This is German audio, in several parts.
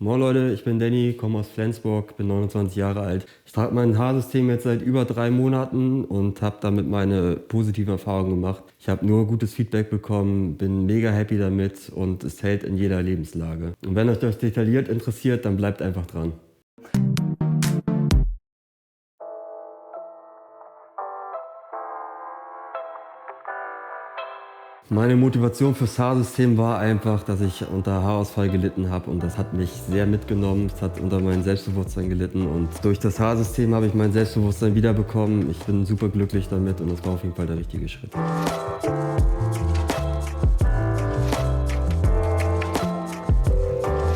Moin Leute, ich bin Danny, komme aus Flensburg, bin 29 Jahre alt. Ich trage mein Haarsystem jetzt seit über 3 Monaten und habe damit meine positiven Erfahrungen gemacht. Ich habe nur gutes Feedback bekommen, bin mega happy damit und es hält in jeder Lebenslage. Und wenn euch das detailliert interessiert, dann bleibt einfach dran. Meine Motivation fürs Haarsystem war einfach, dass ich unter Haarausfall gelitten habe und das hat mich sehr mitgenommen. Es hat unter mein Selbstbewusstsein gelitten und durch das Haarsystem habe ich mein Selbstbewusstsein wiederbekommen. Ich bin super glücklich damit und das war auf jeden Fall der richtige Schritt.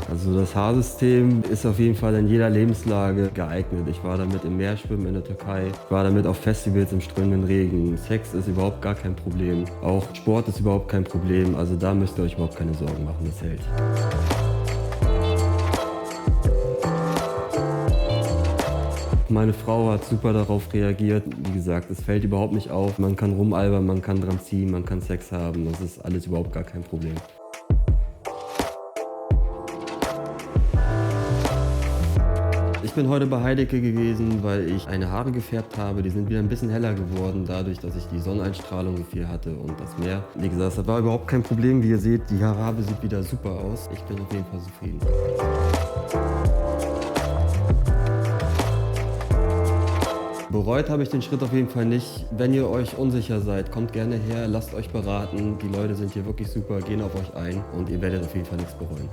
Also das Haarsystem ist auf jeden Fall in jeder Lebenslage geeignet. Ich war damit im Meerschwimmen in der Türkei, ich war damit auf Festivals im strömenden Regen. Sex ist überhaupt gar kein Problem. Auch Sport ist überhaupt kein Problem. Also da müsst ihr euch überhaupt keine Sorgen machen, das hält. Meine Frau hat super darauf reagiert. Wie gesagt, es fällt überhaupt nicht auf. Man kann rumalbern, man kann dran ziehen, man kann Sex haben. Das ist alles überhaupt gar kein Problem. Ich bin heute bei Heidecke gewesen, weil ich eine Haare gefärbt habe. Die sind wieder ein bisschen heller geworden, dadurch, dass ich die Sonneneinstrahlung viel hatte und das Meer. Wie gesagt, das war überhaupt kein Problem. Wie ihr seht, die Haarfarbe sieht wieder super aus. Ich bin auf jeden Fall zufrieden. Bereut habe ich den Schritt auf jeden Fall nicht. Wenn ihr euch unsicher seid, kommt gerne her, lasst euch beraten. Die Leute sind hier wirklich super, gehen auf euch ein und ihr werdet auf jeden Fall nichts bereuen.